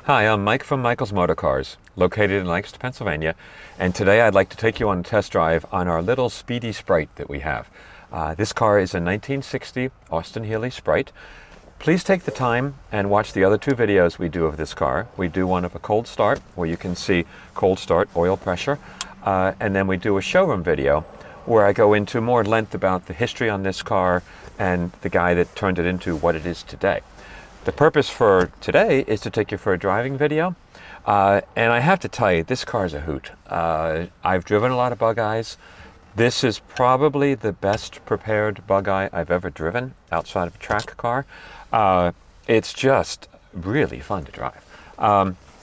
Hi, I'm Mike from Michael's Motor Cars, located in Lancaster, Pennsylvania, and today I'd like to take you on a test drive on our little speedy Sprite that we have. This car is a 1960 Austin-Healey Sprite. Please take the time and watch the other two videos we do of this car. We do one of a cold start, where you can see cold start oil pressure, and then we do a showroom video where I go into more length about the history on this car and the guy that turned it into what it is today. The purpose for today is to take you for a driving video, and I have to tell you, this car is a hoot. I've driven a lot of Bugeyes. This is probably the best prepared Bugeye I've ever driven outside of a track car. It's just really fun to drive.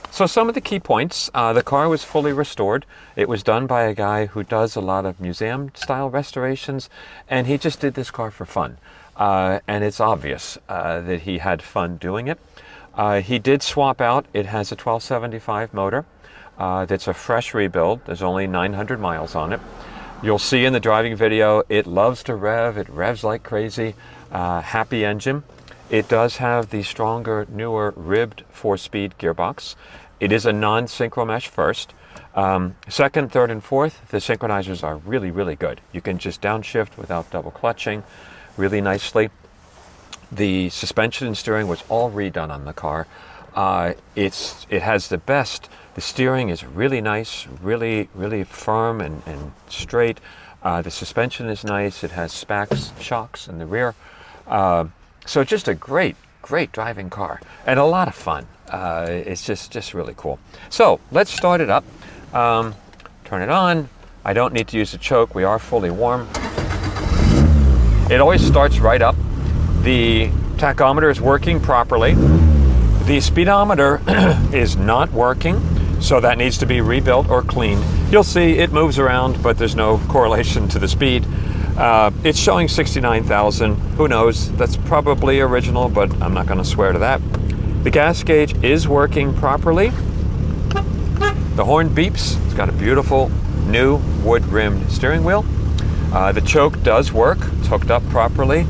So some of the key points, the car was fully restored. It was done by a guy who does a lot of museum-style restorations, and he just did this car for fun. And it's obvious that he had fun doing it. He did swap out. It has a 1275 motor that's a fresh rebuild. There's only 900 miles on it. You'll see in the driving video, it loves to rev. It revs like crazy. Happy engine. It does have the stronger, newer, ribbed 4-speed gearbox. It is a non-synchro mesh first. Second, third, and fourth, the synchronizers are really, really good. You can just downshift without double clutching really nicely. The suspension and steering was all redone on the car. It has the best. The steering is really nice, really firm and straight. The suspension is nice. It has Spax shocks in the rear. So just a great driving car and a lot of fun. It's just really cool. So let's start it up. Turn it on. I don't need to use a choke. We are fully warm. It always starts right up. The tachometer is working properly. The speedometer is not working, so that needs to be rebuilt or cleaned. You'll see it moves around, but there's no correlation to the speed. It's showing 69,000. Who knows? That's probably original, but I'm not going to swear to that. The gas gauge is working properly. The horn beeps. It's got a beautiful new wood-rimmed steering wheel. The choke does work. It's hooked up properly.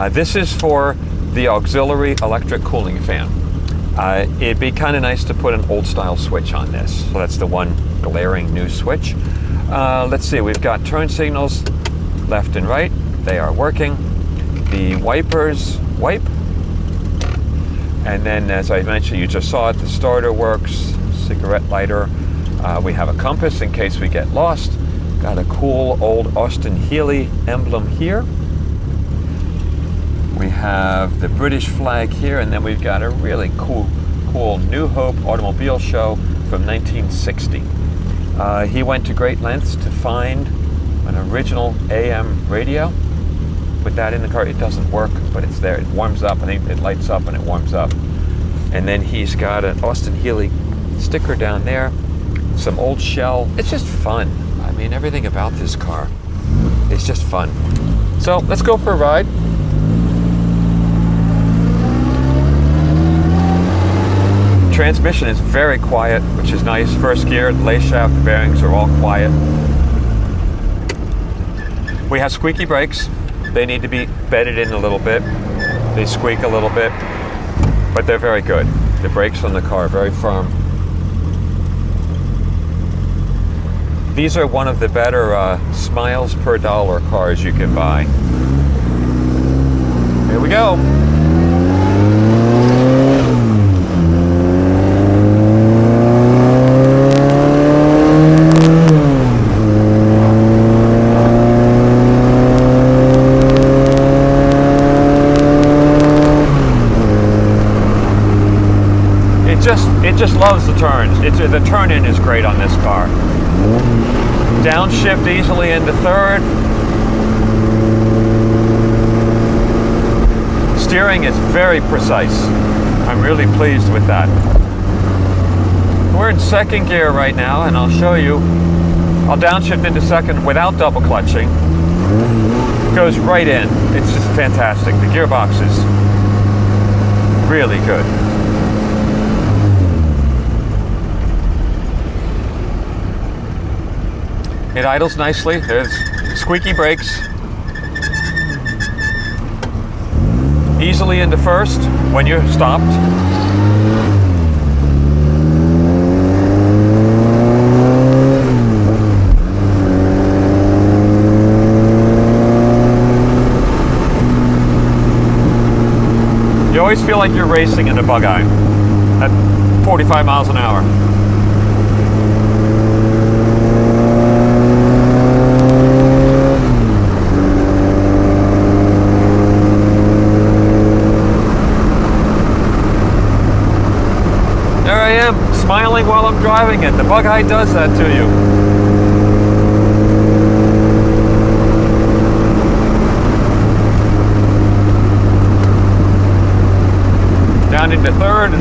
This is for the auxiliary electric cooling fan. It'd be kind of nice to put an old-style switch on this. So that's the one glaring new switch. Let's see. We've got turn signals left and right. They are working. The wipers wipe. And then, as I mentioned, you just saw it, the starter works. Cigarette lighter. We have a compass in case we get lost. Got a cool old Austin-Healey emblem here. We have the British flag here, and then we've got a really cool New Hope automobile show from 1960. He went to great lengths to find an original AM radio. Put that in the car. It doesn't work, but it's there. It warms up, and it lights up, and it warms up. And then he's got an Austin-Healey sticker down there. Some old shell. It's just fun. I mean, everything about this car is just fun. So let's go for a ride. Transmission is very quiet, which is nice. First gear, the lay shaft, the bearings are all quiet. We have squeaky brakes. They need to be bedded in a little bit. They squeak a little bit, but they're very good. The brakes on the car are very firm. These are one of the better smiles per dollar cars you can buy. Here we go. It just loves the turns. The turn-in is great on this car. Downshift easily into third. Steering is very precise. I'm really pleased with that. We're in second gear right now, and I'll show you. I'll downshift into second without double clutching. It goes right in. It's just fantastic. The gearbox is really good. It idles nicely. There's squeaky brakes. Easily into first when you're stopped. always feel like you're racing in a Bugeye at 45 miles an hour. There I am, smiling while I'm driving it. The Bugeye does that to you. Down into third.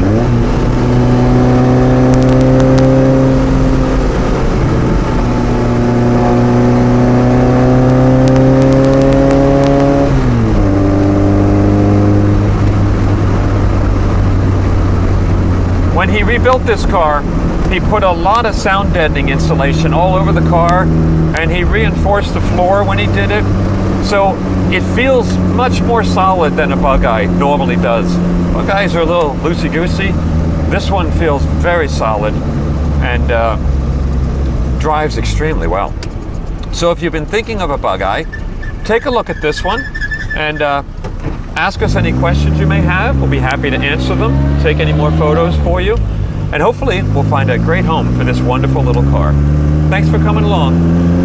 When he rebuilt this car, he put a lot of sound deadening insulation all over the car, and he reinforced the floor when he did it. So it feels much more solid than a Bugeye normally does. Bugeyes are a little loosey-goosey. This one feels very solid and drives extremely well. So if you've been thinking of a Bugeye, take a look at this one and ask us any questions you may have. We'll be happy to answer them, take any more photos for you, and hopefully we'll find a great home for this wonderful little car. Thanks for coming along.